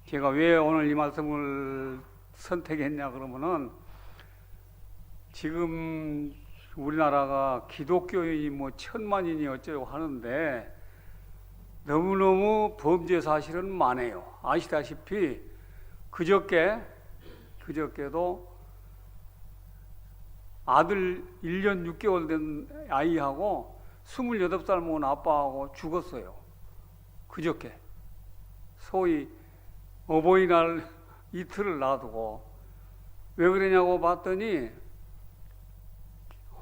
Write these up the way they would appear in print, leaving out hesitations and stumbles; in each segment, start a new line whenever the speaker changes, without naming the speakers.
제가 왜 오늘 이 말씀을 선택했냐 그러면은 지금 우리나라가 기독교인이 뭐 1000만이니 어쩌고 하는데 너무너무 범죄 사실은 많아요. 아시다시피 그저께도 아들 1년 6개월 된 아이하고 28살 먹은 아빠하고 죽었어요. 그저께. 소위 어버이날 이틀을 놔두고. 왜 그러냐고 봤더니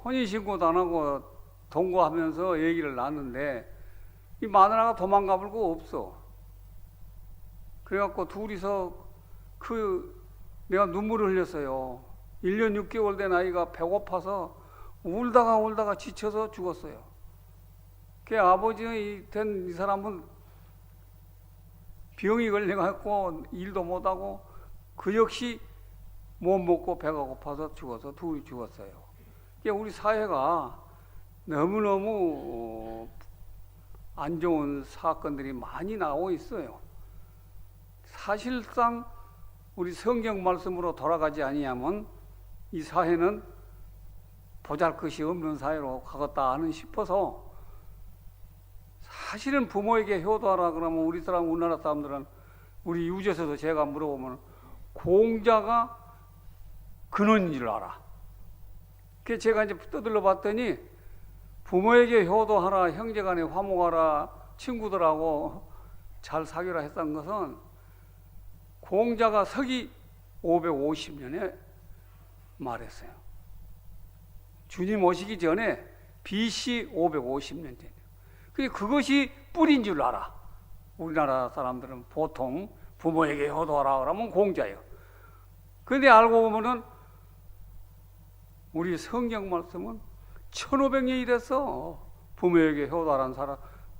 혼인신고도 안 하고 동거하면서 얘기를 났는데 이 마누라가 도망가 볼 거 없어. 그래갖고 둘이서 내가 눈물을 흘렸어요. 1년 6개월 된 아이가 배고파서 울다가 지쳐서 죽었어요. 그 아버지 된 이 사람은 병이 걸려갖고 일도 못하고 그 역시 못 먹고 배가 고파서 죽어서 둘이 죽었어요. 우리 사회가 너무너무 안 좋은 사건들이 많이 나오고 있어요. 사실상 우리 성경 말씀으로 돌아가지 아니하면 이 사회는 보잘것이 없는 사회로 가겠다 하는 싶어서 사실은 부모에게 효도하라 그러면 우리나라 사람들은 우리 유재서도 제가 물어보면 공자가 근원인 줄 알아. 그래서 제가 이제 떠들러 봤더니 부모에게 효도하라, 형제간에 화목하라, 친구들하고 잘 사귀라 했던 것은 공자가 서기 550년에 말했어요. 주님 오시기 전에 BC 550년 전이에요. 그것이 뿌린 줄 알아. 우리나라 사람들은 보통 부모에게 효도하라 그러면 공자예요. 그런데 알고 보면은 우리 성경 말씀은 1500년이 됐어. 부모에게 효도하라는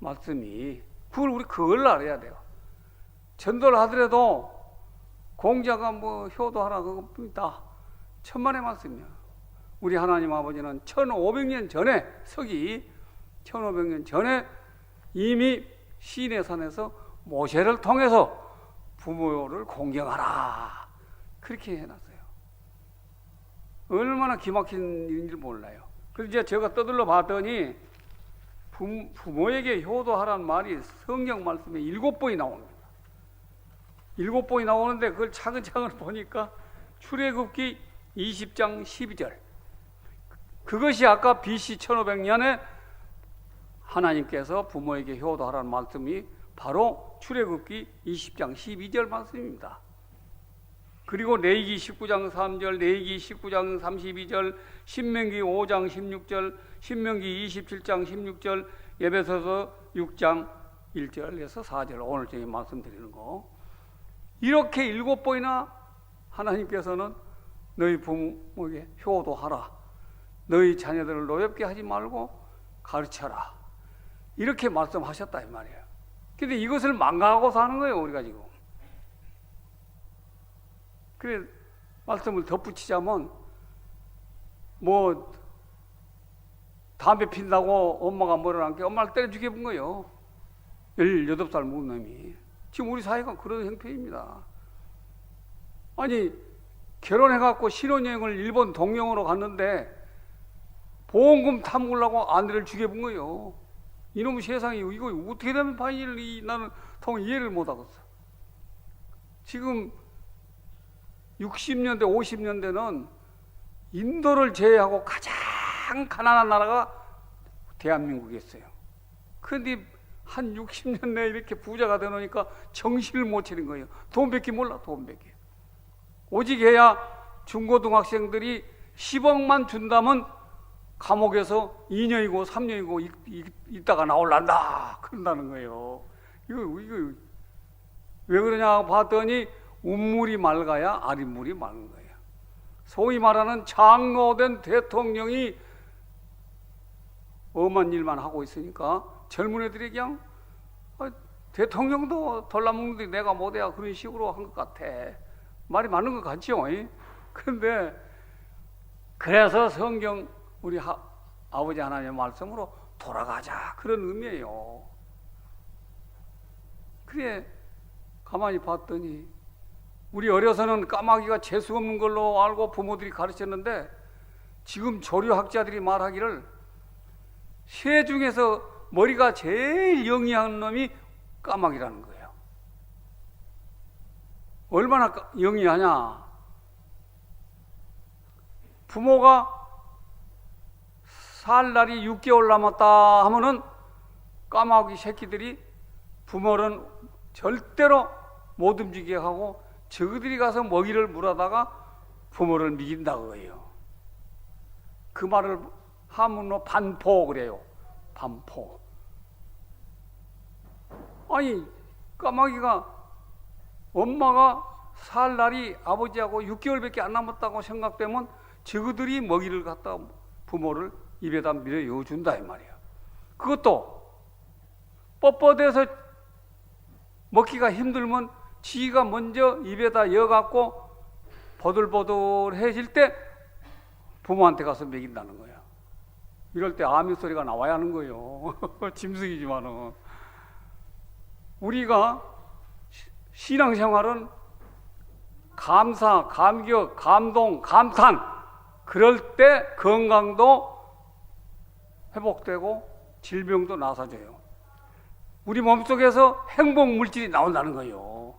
말씀이. 그걸 알아야 돼요. 전도를 하더라도 공자가 뭐 효도하라 그거 다 천만의 말씀이야. 우리 하나님 아버지는 1500년 전에 서기 1500년 전에 이미 시내 산에서 모세를 통해서 부모를 공경하라 그렇게 해놨어요. 얼마나 기막힌 일인지 몰라요. 그래서 이제 제가 떠들러 봤더니 부모에게 효도하라는 말이 성경 말씀에 7번이 나옵니다. 7번이 나오는데 그걸 차근차근 보니까 출애굽기 20장 12절. 그것이 아까 BC 1500년에 하나님께서 부모에게 효도하라는 말씀이 바로 출애굽기 20장 12절 말씀입니다. 그리고 레위기 19장 3절, 레위기 19장 32절, 신명기 5장 16절, 신명기 27장 16절, 에베소서 6장 1절에서 4절 오늘 저희 말씀드리는 거. 이렇게 7번이나 하나님께서는 너희 부모에게 효도하라. 너희 자녀들을 노엽게 하지 말고 가르쳐라. 이렇게 말씀하셨다 이 말이에요. 근데 이것을 망각하고 사는 거예요, 우리가 지금. 그래 말씀을 덧붙이자면 뭐 담배 핀다고 엄마가 뭐를 안 게 엄마를 때려 죽여본 거예요. 18살 먹은 놈이. 지금 우리 사회가 그런 형편입니다. 아니 결혼해갖고 신혼여행을 일본 동경으로 갔는데 보험금 탐구려고 아내를 죽여본 거예요. 이놈의 세상이 이거 어떻게 되면 파이를 나는 통 이해를 못하겠어. 지금 60년대 50년대는 인도를 제외하고 가장 가난한 나라가 대한민국이었어요. 그런데 한 60년 내에 이렇게 부자가 되놓으니까 정신을 못 차린 거예요. 돈밖에 몰라, 돈밖에. 오직 해야 중고등학생들이 10억만 준다면 감옥에서 2년이고 3년이고 있다가 나올란다 그런다는 거예요. 이거 왜 그러냐 봤더니 운물이 맑아야 아랫물이 맑은 거예요. 소위 말하는 장로된 대통령이 엄한 일만 하고 있으니까 젊은 애들이 그냥 대통령도 돌라먹는데 내가 못해야 그런 식으로 한 것 같아. 말이 맞는 것 같죠? 그런데 그래서 성경 우리 아버지 하나님의 말씀으로 돌아가자 그런 의미예요. 그래 가만히 봤더니 우리 어려서는 까마귀가 재수 없는 걸로 알고 부모들이 가르쳤는데 지금 조류학자들이 말하기를 새 중에서 머리가 제일 영리한 놈이 까마귀라는 거예요. 얼마나 영리하냐. 부모가 살 날이 6개월 남았다 하면은 까마귀 새끼들이 부모는 절대로 못 움직이게 하고 저그들이 가서 먹이를 물어다가 부모를 먹인다고 해요. 그 말을 한문으로 반포 그래요. 반포. 아니 까마귀가 엄마가 살 날이 아버지하고 6개월밖에 안 남았다고 생각되면 저그들이 먹이를 갖다 부모를 입에다 밀어 여준다 이 말이야. 그것도 뻣뻣해서 먹기가 힘들면 지가 먼저 입에다 여갖고 버들버들해질 때 부모한테 가서 먹인다는 거야. 이럴 때 아멘 소리가 나와야 하는 거예요. 짐승이지만은 우리가 신앙생활은 감사, 감격, 감동, 감탄 그럴 때 건강도 회복되고 질병도 나서져요. 우리 몸속에서 행복 물질이 나온다는 거예요.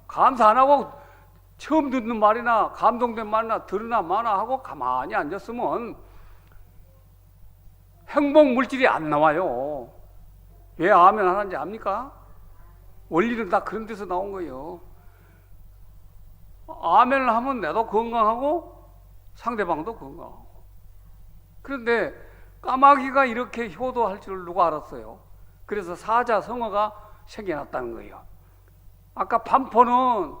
감사 안 하고 처음 듣는 말이나 감동된 말이나 들으나 마나 하고 가만히 앉았으면 행복 물질이 안 나와요. 왜 아멘 하는지 압니까? 원리는 다 그런 데서 나온 거예요. 아멘을 하면 나도 건강하고 상대방도 건강하고. 그런데 까마귀가 이렇게 효도할 줄 누가 알았어요? 그래서 사자성어가 생겨났다는 거예요. 아까 반포는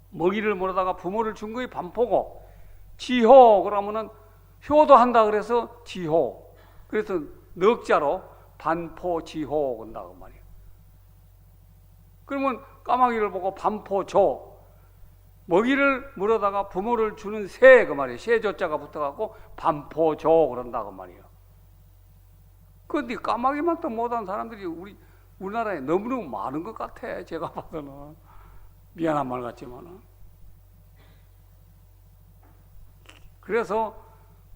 먹이를 물어다가 부모를 준 거에 반포고, 지호 그러면은 효도한다 그래서 지호. 그래서 넉자로 반포지호 건다고 말이에요. 그러면 까마귀를 보고 반포조, 먹이를 물어다가 부모를 주는 새 그 말이에요. 새조자가 붙어갖고 반포조 그런다고 말이에요. 그런데 까마귀만 또 못한 사람들이 우리나라에 너무너무 많은 것 같아. 제가 봐서는 미안한 말 같지만은. 그래서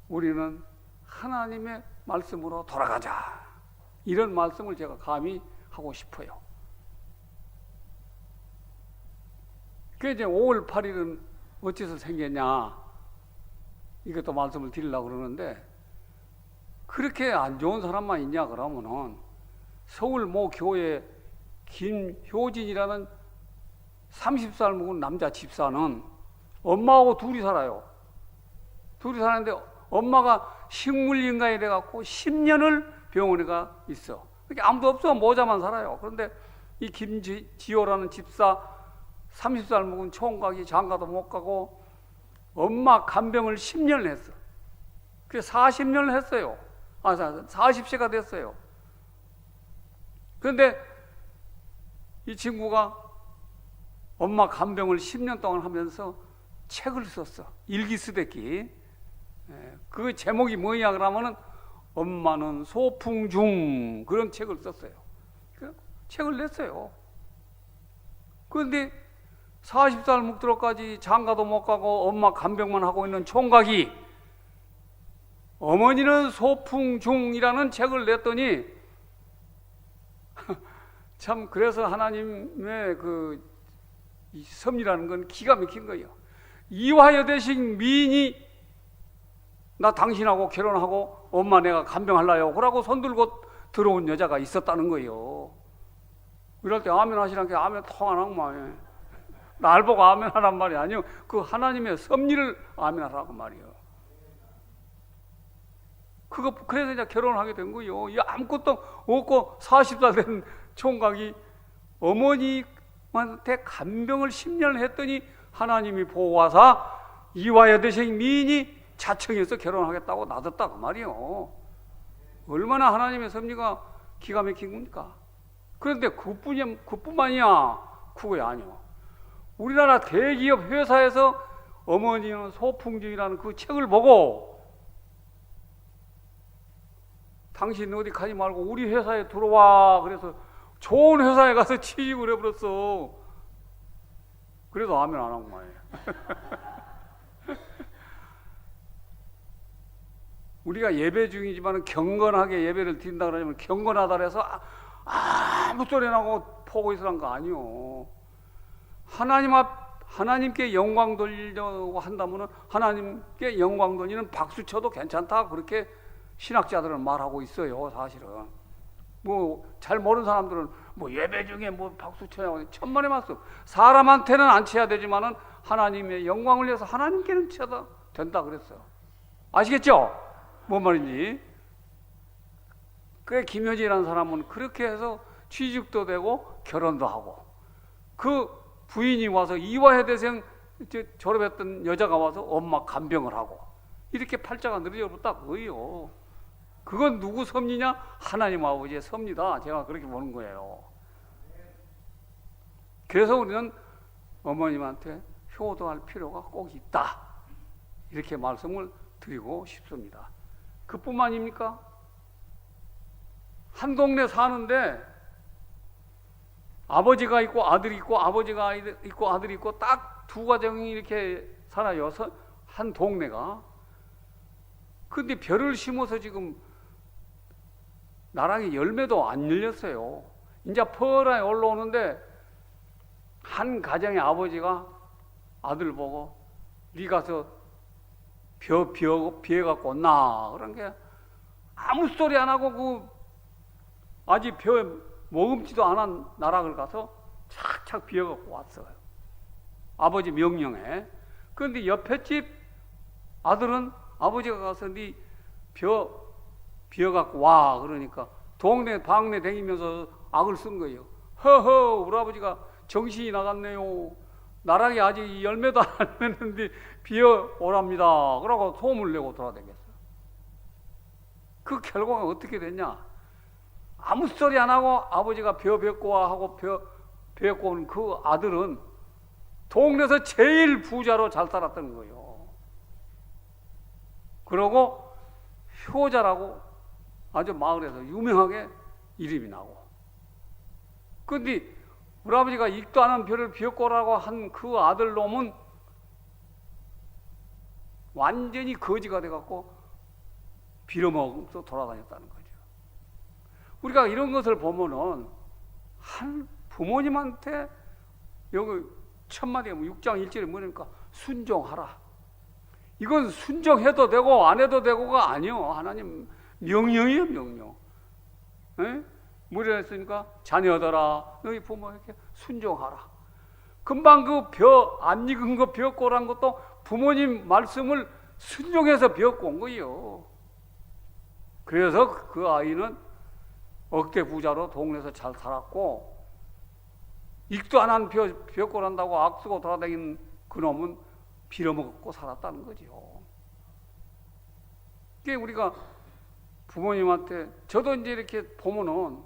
우리는 하나님의 말씀으로 돌아가자. 이런 말씀을 제가 감히 하고 싶어요. 그 이제 5월 8일은 어째서 생겼냐? 이것도 말씀을 드리려고 그러는데, 그렇게 안 좋은 사람만 있냐 그러면은 서울 모 교회 김효진이라는 30살 먹은 남자 집사는 엄마하고 둘이 살아요. 둘이 사는데 엄마가 식물인간이 돼갖고 10년을 병원에 가 있어. 아무도 없어. 모자만 살아요. 그런데 이 김지호라는 집사 30살 먹은 총각이 장가도 못 가고 엄마 간병을 10년을 했어. 그래서 40년을 했어요. 40세가 됐어요. 그런데 이 친구가 엄마 간병을 10년 동안 하면서 책을 썼어. 일기 쓰댔기. 그 제목이 뭐냐 그러면은 엄마는 소풍 중, 그런 책을 썼어요. 그 책을 냈어요. 그런데 40살 묵도록까지 장가도 못 가고 엄마 간병만 하고 있는 총각이 어머니는 소풍 중이라는 책을 냈더니 참, 그래서 하나님의 이 섭리라는 건 기가 막힌 거예요. 이화여대식 미인이 나 당신하고 결혼하고 엄마 내가 간병할라요 그러고 손들고 들어온 여자가 있었다는 거예요. 이럴 때 아멘 하시라는 게 아멘 통 안 하고 말이에요. 날 보고 아멘 하란 말이 아니요. 그 하나님의 섭리를 아멘 하라고 말이에요. 그래서 이제 결혼을 하게 된 거예요. 이 아무것도 없고 40살 된 총각이 어머니한테 간병을 10년을 했더니 하나님이 보호하사 이화여대식 미인이 자청해서 결혼하겠다고 놔뒀다고 말이에요. 얼마나 하나님의 섭리가 기가 막힌 겁니까? 그런데 그뿐만이야. 그거야 아니요. 우리나라 대기업 회사에서 어머니는 소풍중이라는 그 책을 보고 당신 어디 가지 말고 우리 회사에 들어와. 그래서 좋은 회사에 가서 취직을 해버렸어. 그래도 아멘 안 하고 말이에요. 우리가 예배 중이지만 경건하게 예배를 드린다 그러면 경건하다 그래서 아무 소리 나고 포고 있으란 거 아니요. 하나님께 영광 돌리려고 한다면 하나님께 영광 돌리는 박수 쳐도 괜찮다, 그렇게 신학자들은 말하고 있어요. 사실은 뭐 잘 모르는 사람들은 뭐 예배 중에 뭐 박수 쳐야 천만의 말씀. 사람한테는 안 쳐야 되지만은 하나님의 영광을 위해서 하나님께는 쳐도 된다 그랬어요. 아시겠죠? 뭔 말인지. 그래, 김효진이라는 사람은 그렇게 해서 취직도 되고 결혼도 하고, 그 부인이 와서 이화여대생 졸업했던 여자가 와서 엄마 간병을 하고, 이렇게 팔자가 늘어졌다 그거예요. 그건 누구 섭리냐? 하나님 아버지의 섭니다. 제가 그렇게 보는 거예요. 그래서 우리는 어머님한테 효도할 필요가 꼭 있다, 이렇게 말씀을 드리고 싶습니다. 그뿐만입니까? 한 동네 사는데 아버지가 있고 아들이 있고, 아버지가 있고 아들이 있고, 딱 두 가정이 이렇게 살아요. 한 동네가. 근데 벼를 심어서 지금 나랑이 열매도 안 열렸어요. 이제 퍼라에 올라오는데 한 가정의 아버지가 아들 보고 네 가서 비어갖고 온나, 그런 게 아무 소리 안 하고 그 아직 벼 먹음지도 안 한 나락을 가서 착착 비어갖고 왔어요. 아버지 명령에. 그런데 옆에 집 아들은 아버지가 가서 네 비어갖고 와, 그러니까 동네 방네 다니면서 악을 쓴 거예요. 허허, 우리 아버지가 정신이 나갔네요. 나락이 아직 열매도 안 맺는데 비어 오랍니다, 그러고 소문을 내고 돌아다녔어요. 그 결과가 어떻게 됐냐? 아무 소리 안 하고 아버지가 벼 와 하고 벼 온 그 아들은 동네에서 제일 부자로 잘 살았던 거예요. 그러고 효자라고 아주 마을에서 유명하게 이름이 나고. 근데 우리 아버지가 익도 않은 벼를 비었고라고 한 그 아들 놈은 완전히 거지가 돼갖고 빌어먹으면서 돌아다녔다는 거죠. 우리가 이런 것을 보면은 한 부모님한테 여기 천마디에 6장 1절에 뭐니까 순종하라. 이건 순종해도 되고 안 해도 되고가 아니요. 하나님 명령이에요, 명령. 뭐라 했으니까 자녀들아 너희 부모에게 순종하라. 금방 그 벼 안 익은 거 벼꼬란 것도 부모님 말씀을 순종해서 벼꼬 온 거예요. 그래서 그 아이는 억대 부자로 동네에서 잘 살았고, 익도 안 한 벼꼬란다고 악쓰고 돌아다니는 그놈은 빌어먹고 살았다는 거죠. 그게 우리가 부모님한테, 저도 이제 이렇게 보면은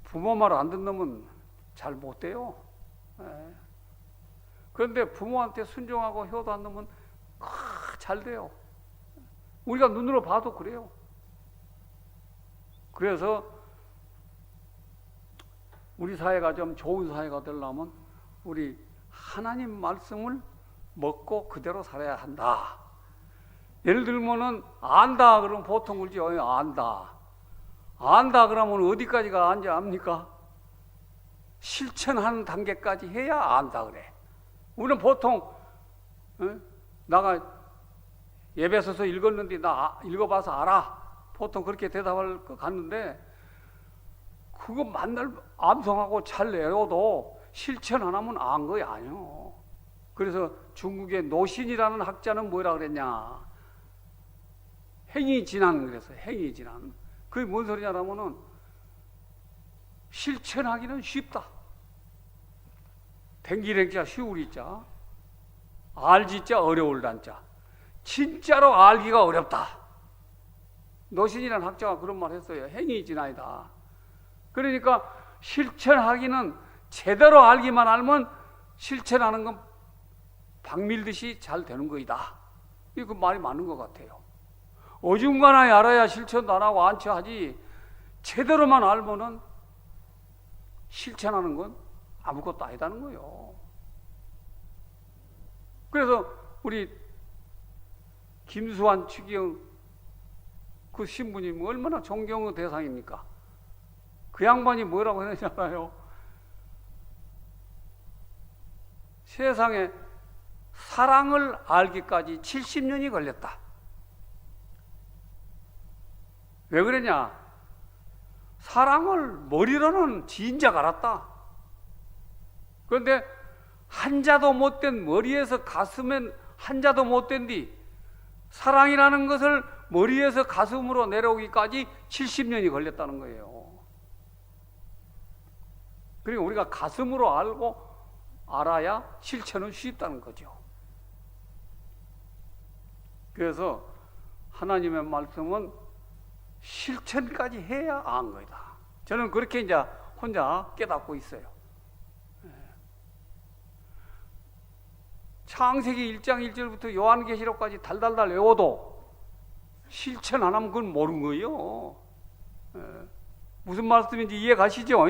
부모 말 안 듣는 놈은 잘 못 돼요. 그런데 부모한테 순종하고 효도한 놈은 잘 돼요. 우리가 눈으로 봐도 그래요. 그래서 우리 사회가 좀 좋은 사회가 되려면 우리 하나님 말씀을 먹고 그대로 살아야 한다. 예를 들면은 안다 그러면 보통 그러지, 안다 그러면 어디까지가 안지 압니까? 실천하는 단계까지 해야 안다 그래. 우리는 보통 나가 예배 서서 읽었는데 나 읽어봐서 알아, 보통 그렇게 대답할 것 같는데, 그거 만날 암송하고 잘 내려도 실천 안 하면 안 거야, 아니요. 그래서 중국의 노신이라는 학자는 뭐라 그랬냐, 행위진한, 그래서 행위진한. 그게 뭔 소리냐라면은 실천하기는 쉽다. 댕기랭자 쉬우리자, 알지자 어려울단자. 진짜로 알기가 어렵다. 노신이라는 학자가 그런 말 했어요. 행위진아이다. 그러니까 실천하기는, 제대로 알기만 알면 실천하는 건 박밀듯이 잘 되는 거이다. 그 말이 맞는 것 같아요. 어중간하게 알아야 실천도 안 하고 안처하지, 제대로만 알면은 실천하는 건 아무것도 아니다는 거예요. 그래서 우리 김수환, 추기영 그 신부님 얼마나 존경의 대상입니까? 그 양반이 뭐라고 했냐나요? 세상에 사랑을 알기까지 70년이 걸렸다. 왜 그러냐? 사랑을 머리로는 진작 알았다. 그런데 한자도 못된 머리에서 가슴엔 한자도 못된 뒤 사랑이라는 것을 머리에서 가슴으로 내려오기까지 70년이 걸렸다는 거예요. 그리고 우리가 가슴으로 알아야 실천은 쉽다는 거죠. 그래서 하나님의 말씀은 실천까지 해야 안 거다. 저는 그렇게 이제 혼자 깨닫고 있어요. 창세기 1장 1절부터 요한계시록까지 달달달 외워도 실천 안 하면 그건 모르는 거예요. 무슨 말씀인지 이해 가시죠?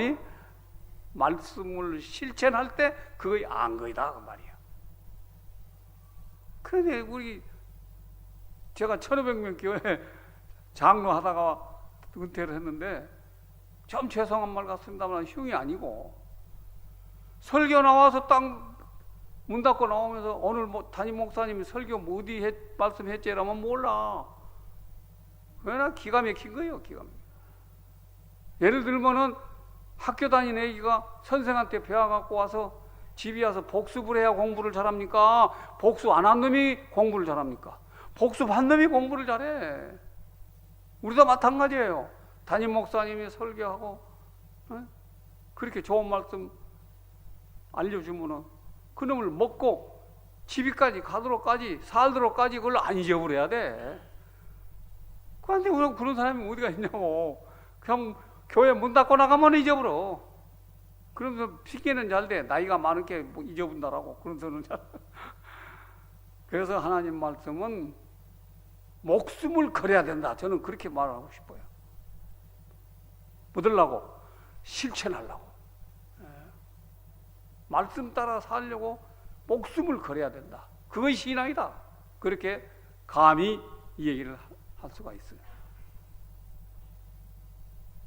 말씀을 실천할 때 그거이 안 거이다 그 말이에요. 그런데 제가 1500명 교회 장로 하다가 은퇴를 했는데 좀 죄송한 말 같습니다만 흉이 아니고 설교 나와서 딱 문 닫고 나오면서 오늘 담임 목사님이 설교 어디 말씀했지라면 몰라. 왜냐? 기가 막힌 거예요. 기가 막힌. 예를 들면은 학교 다니는 애기가 선생한테 배워갖고 와서 집에 와서 복습을 해야 공부를 잘합니까? 복습 안 한 놈이 공부를 잘합니까? 복습한 놈이 공부를 잘해. 우리도 마찬가지예요. 담임 목사님이 설교하고 그렇게 좋은 말씀 알려주면은 그놈을 먹고 집이까지 가도록까지 살도록까지 그걸 안 잊어버려야 돼. 그런데 그런 사람이 어디가 있냐고. 그냥 교회 문 닫고 나가면 잊어버려. 그러면서 핑계는 잘 돼. 나이가 많은 게 뭐 잊어본다라고. 그러면서는 잘. 그래서 하나님 말씀은 목숨을 걸어야 된다. 저는 그렇게 말하고 싶어요. 묻으려고 실천하려고. 말씀 따라 살려고 목숨을 걸어야 된다. 그것이 신앙이다. 그렇게 감히 이 얘기를 할 수가 있어요.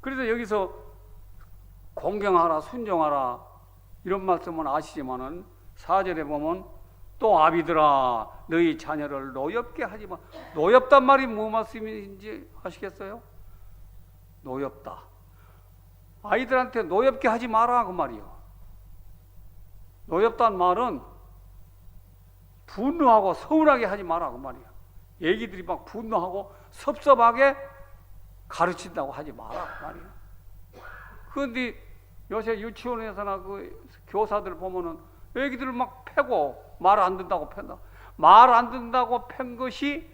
그래서 여기서 공경하라, 순종하라 이런 말씀은 아시지만은 4절에 보면 또 아비들아 너희 자녀를 노엽게 하지 마. 노엽단 말이 무슨 말씀인지 아시겠어요? 노엽다. 아이들한테 노엽게 하지 마라 그 말이요. 노엽단 말은 분노하고 서운하게 하지 마라 그 말이야. 애기들이 막 분노하고 섭섭하게 가르친다고 하지 마라 그 말이야. 그런데 요새 유치원에서나 그 교사들 보면은 애기들을 막 패고 말 안 듣는다고 팬다. 말 안 듣는다고 팬 것이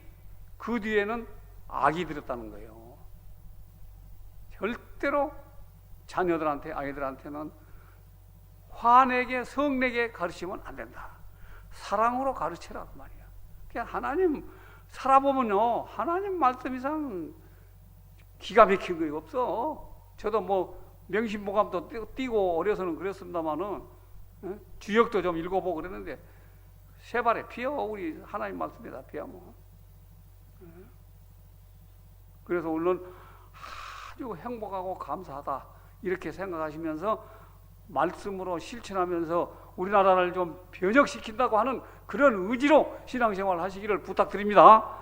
그 뒤에는 악이 들었다는 거예요. 절대로 자녀들한테 아이들한테는 화내게 성내게 가르치면 안 된다. 사랑으로 가르치라 그 말이야. 그냥 하나님 살아보면요 하나님 말씀 이상 기가 막힌 거 없어. 저도 뭐 명심보감도 띄고 어려서는 그랬습니다만은 주역도 좀 읽어보고 그랬는데 세 발에 피어 우리 하나님 말씀에다 피어 뭐. 그래서 물론 아주 행복하고 감사하다 이렇게 생각하시면서 말씀으로 실천하면서 우리나라를 좀 변혁시킨다고 하는 그런 의지로 신앙생활 하시기를 부탁드립니다.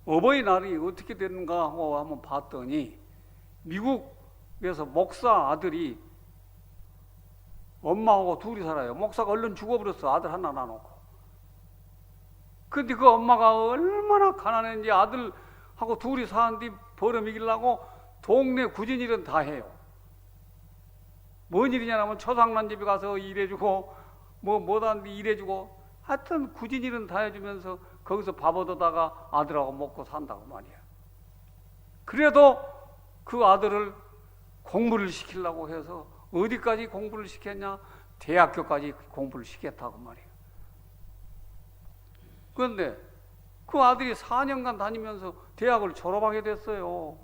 어버이날이 어떻게 됐는가 하고 한번 봤더니 미국에서 목사 아들이 엄마하고 둘이 살아요. 목사가 얼른 죽어버렸어. 아들 하나 낳아놓고. 근데 그 엄마가 얼마나 가난했는지 아들하고 둘이 사는데 벌어먹이려고 동네 굳은 일은 다 해요. 뭔 일이냐면 초상난 집에 가서 일해주고 뭐하는데 일해주고 하여튼 굳은 일은 다 해주면서 거기서 밥 얻어다가 아들하고 먹고 산다고 말이야. 그래도 그 아들을 공부를 시키려고 해서 어디까지 공부를 시켰냐? 대학교까지 공부를 시켰다고 말이야. 그런데 그 아들이 4년간 다니면서 대학을 졸업하게 됐어요.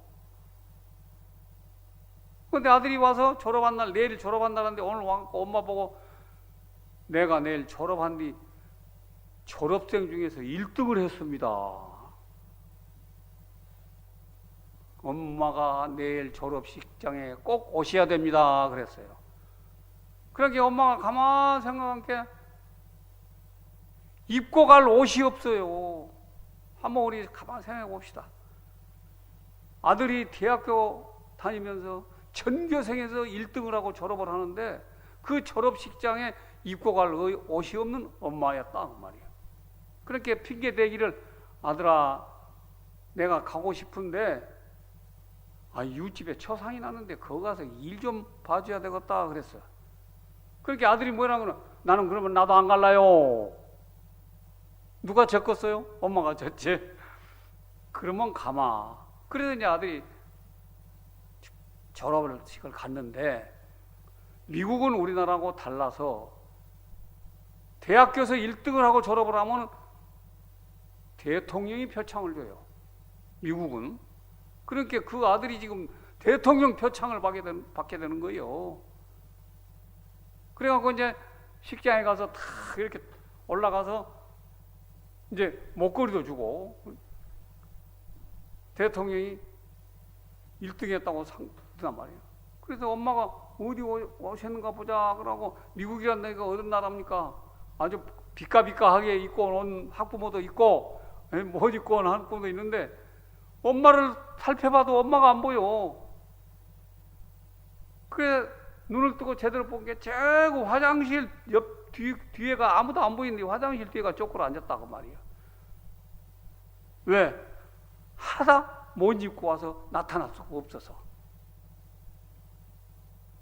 근데 아들이 와서 졸업한 날, 내일 졸업한다는데 오늘 와갖고 엄마 보고 내가 내일 졸업한 뒤 졸업생 중에서 1등을 했습니다. 엄마가 내일 졸업식장에 꼭 오셔야 됩니다. 그랬어요. 그러니까 엄마가 가만 생각한 게 입고 갈 옷이 없어요. 한번 우리 가만 생각해 봅시다. 아들이 대학교 다니면서 전교생에서 1등을 하고 졸업을 하는데 그 졸업식장에 입고 갈 옷이 없는 엄마였다 그 말이야. 그렇게 핑계 대기를 아들아 내가 가고 싶은데 이웃집에 초상이 났는데 거기 가서 일 좀 봐줘야 되겠다 그랬어. 그렇게 아들이 뭐라고 그러나 나는 그러면 나도 안 갈라요. 누가 졌겠어요? 엄마가 졌지. 그러면 가마. 그래서 이제 아들이 졸업식을 갔는데 미국은 우리나라하고 달라서 대학교에서 1등을 하고 졸업을 하면 대통령이 표창을 줘요. 미국은. 그러니까 그 아들이 지금 대통령 표창을 받게 되는 거예요. 그래갖고 이제 식장에 가서 다 이렇게 올라가서 이제 목걸이도 주고 대통령이 1등 했다고 상 주단 말이에요. 그래서 엄마가 어디 오셨는가 보자 그러고 미국이란 데가 어떤 나라입니까? 아주 비까비까하게 입고 온 학부모도 있고 못 입고 온 학부모도 있는데 엄마를 살펴봐도 엄마가 안 보여. 그래 눈을 뜨고 제대로 본 게 저거 화장실 옆 뒤에가 아무도 안 보이는데 화장실 뒤에가 쪼그려 앉았다고 말이야. 왜? 하다 못 입고 와서 나타날 수가 없어서.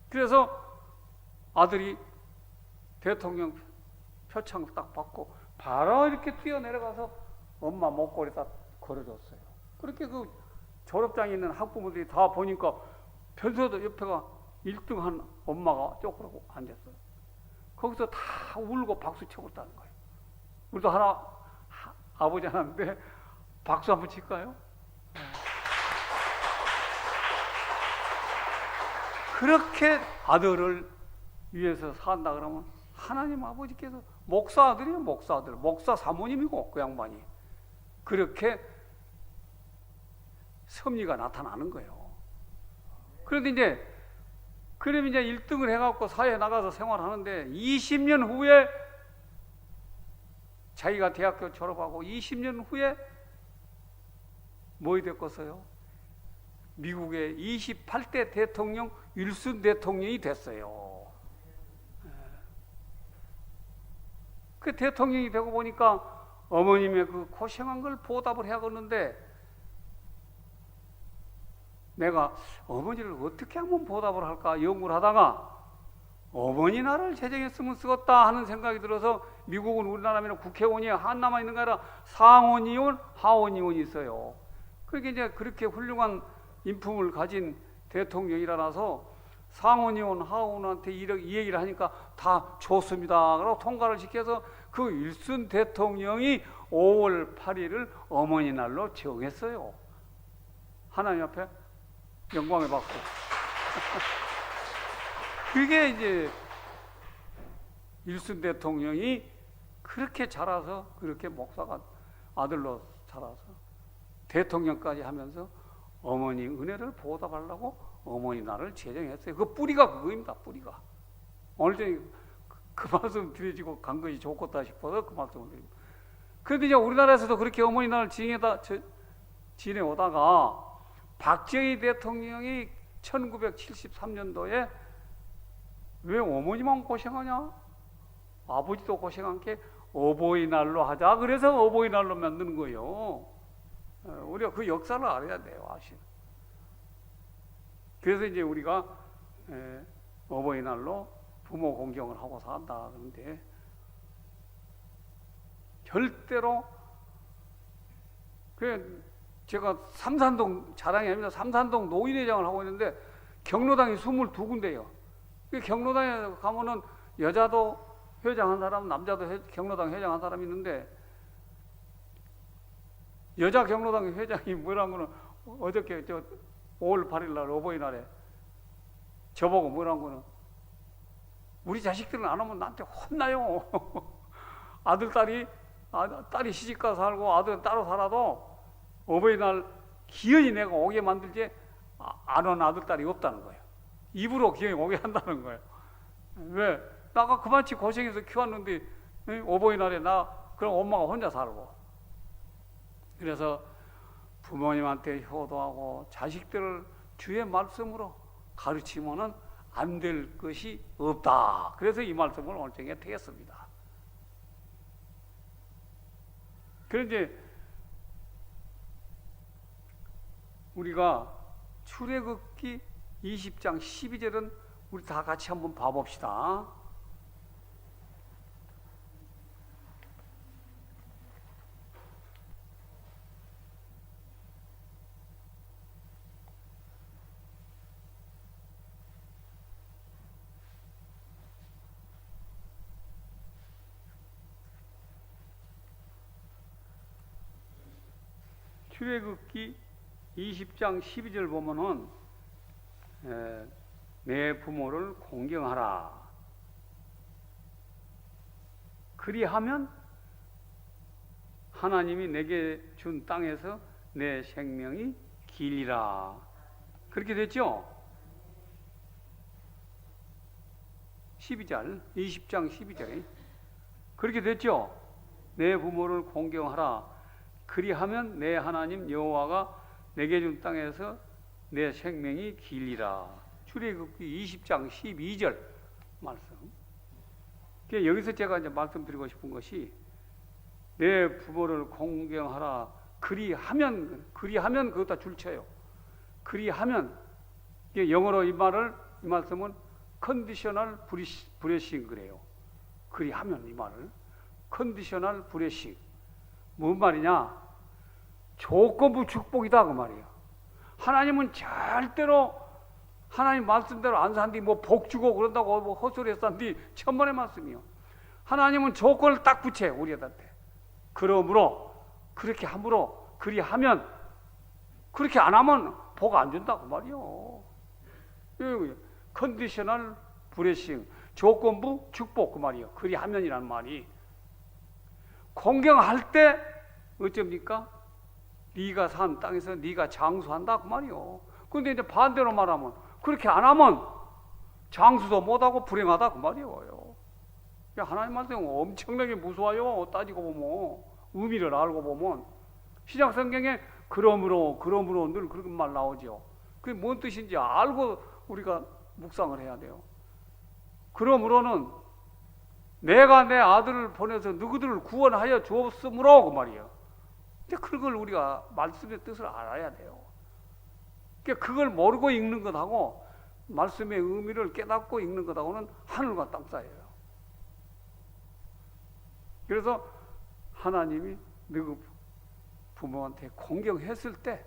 그래서 아들이 대통령 표창 딱 받고 바로 이렇게 뛰어내려가서 엄마 목걸이다 걸어줬어요. 그렇게 그 졸업장에 있는 학부모들이 다 보니까 별도도 옆에가 1등한 엄마가 쪼그라고 앉았어요. 거기서 다 울고 박수 치고 있다는 거예요. 우리도 아버지 하나인데 박수 한번 칠까요? 그렇게 아들을 위해서 산다 그러면 하나님 아버지께서 목사 아들이에요. 목사 아들. 목사 사모님이고 그 양반이. 그렇게 섭리가 나타나는 거예요. 그런데 이제 그럼 이제 1등을 해갖고 사회에 나가서 생활하는데 20년 후에 자기가 대학교 졸업하고 20년 후에 뭐 됐겠어요? 미국의 28대 대통령 윌슨 대통령이 됐어요. 그 대통령이 되고 보니까 어머님의 그 고생한 걸 보답을 해야겠는데 내가 어머니를 어떻게 하면 보답을 할까 연구를 하다가 어머니 나라를 제정했으면 쓰겠다 하는 생각이 들어서 미국은 우리나라면 국회의원이 하나만 있는 게 아니라 상원의원, 하원의원이 있어요. 그렇게 이제 그렇게 훌륭한 인품을 가진 대통령이라서 상원의원, 하원한테 이 얘기를 하니까 다 좋습니다. 그러고 통과를 시켜서 그 윌슨 대통령이 5월 8일을 어머니 날로 정했어요. 하나님 앞에 영광을 받고. 그게 이제 윌슨 대통령이 그렇게 자라서 그렇게 목사가 아들로 자라서 대통령까지 하면서 어머니 은혜를 보답하려고 어머니 날을 제정했어요. 그 뿌리가 그거입니다. 뿌리가. 오늘 저녁에 그 말씀 드려지고 간 것이 좋겠다 싶어서 그 말씀을 드립니다. 그런데 이제 우리나라에서도 그렇게 어머니 날을 지내오다가 박정희 대통령이 1973년도에 왜 어머니만 고생하냐? 아버지도 고생한 게 어버이날로 하자. 그래서 어버이날로 만드는 거예요. 우리가 그 역사를 알아야 돼요, 사실. 그래서 이제 우리가 어버이날로 부모 공경을 하고 산다. 그런데 절대로 제가 삼산동 자랑이 아닙니다. 삼산동 노인회장을 하고 있는데 경로당이 22군데예요. 경로당에 가면은 여자도 회장한 사람, 남자도 경로당 회장한 사람이 있는데 여자 경로당 회장이 뭐라는 거는 어저께 5월 8일 날 어버이날에 저보고 뭐라는 거는 우리 자식들은 안 하면 나한테 혼나요. 딸이 시집가 살고 아들은 따로 살아도 어버이날 기어이 내가 오게 만들지 안 온 아들, 딸이 없다는 거예요. 입으로 기어이 오게 한다는 거예요. 왜? 나가 그만치 고생해서 키웠는데 어버이날에 나 그럼 엄마가 혼자 살고. 그래서 부모님한테 효도하고 자식들을 주의 말씀으로 가르치면은 안 될 것이 없다. 그래서 이 말씀을 오늘 정해 되겠습니다. 그런데 우리가 출애굽기 20장 12절은 우리 다 같이 한번 봐봅시다. 출애굽기 20장 12절 보면은 내 부모를 공경하라. 그리하면 하나님이 내게 준 땅에서 내 생명이 길리라. 그렇게 됐죠? 20장 12절에 그렇게 됐죠? 내 부모를 공경하라. 그리하면 내 하나님 여호와가 내게 준 땅에서 내 생명이 길리라. 출애굽기 20장 12절 말씀. 여기서 제가 이제 말씀드리고 싶은 것이 내 부모를 공경하라. 그리하면 그것다 줄쳐요. 그리하면 영어로 이 말씀은 컨디셔널 브레싱 그래요. 그리하면 이 말을 컨디셔널 브레싱. 뭔 말이냐? 조건부 축복이다 그 말이야. 하나님은 절대로 하나님 말씀대로 안 산뒤 뭐 복 주고 그런다고 뭐 헛소리 했산뒤 천번의 말씀이요. 하나님은 조건을 딱 붙여 우리한테. 그러므로 그렇게 함으로 그리하면 그렇게 안 하면 복 안 준다 그 말이요. 컨디셔널 브레싱 조건부 축복 그 말이요. 그리하면이라는 말이. 공경할 때 어쩝니까? 네가 산 땅에서 네가 장수한다 그 말이요. 근데 이제 반대로 말하면 그렇게 안 하면 장수도 못하고 불행하다 그 말이에요. 하나님 말씀 엄청나게 무서워요. 따지고 보면 의미를 알고 보면 신약 성경에 그러므로 늘 그런 말 나오죠. 그게 뭔 뜻인지 알고 우리가 묵상을 해야 돼요. 그러므로는 내가 내 아들을 보내서 너희들을 구원하여 주었으므로 그 말이에요. 이제 그걸 우리가 말씀의 뜻을 알아야 돼요. 그걸 모르고 읽는 것하고 말씀의 의미를 깨닫고 읽는 것하고는 하늘과 땅 사이예요. 그래서 하나님이 너희 부모한테 공경했을 때,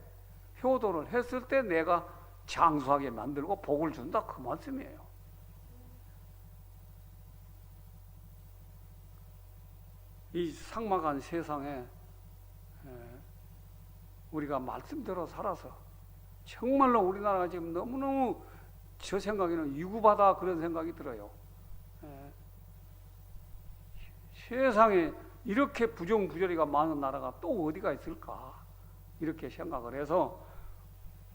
효도를 했을 때 내가 장수하게 만들고 복을 준다 그 말씀이에요. 이 삭막한 세상에 우리가 말씀대로 살아서 정말로 우리나라가 지금 너무너무 저 생각에는 유구하다 그런 생각이 들어요. 세상에 이렇게 부정부조리가 많은 나라가 또 어디가 있을까 이렇게 생각을 해서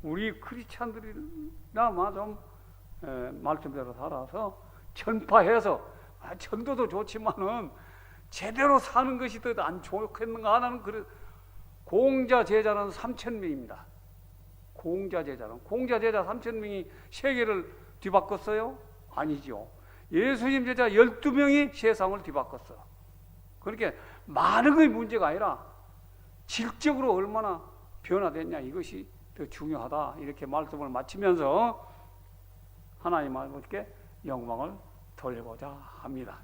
우리 크리스찬들이나마 좀 말씀대로 살아서 전파해서 전도도 좋지만은 제대로 사는 것이 더 안 좋겠는가 하는 그런 공자 제자는 3,000명입니다. 공자 제자 3,000명이 세계를 뒤바꿨어요? 아니죠. 예수님 제자 12명이 세상을 뒤바꿨어. 그렇게 많은 게 문제가 아니라 질적으로 얼마나 변화됐냐 이것이 더 중요하다. 이렇게 말씀을 마치면서 하나님 아버지께 영광을 돌리고자 합니다.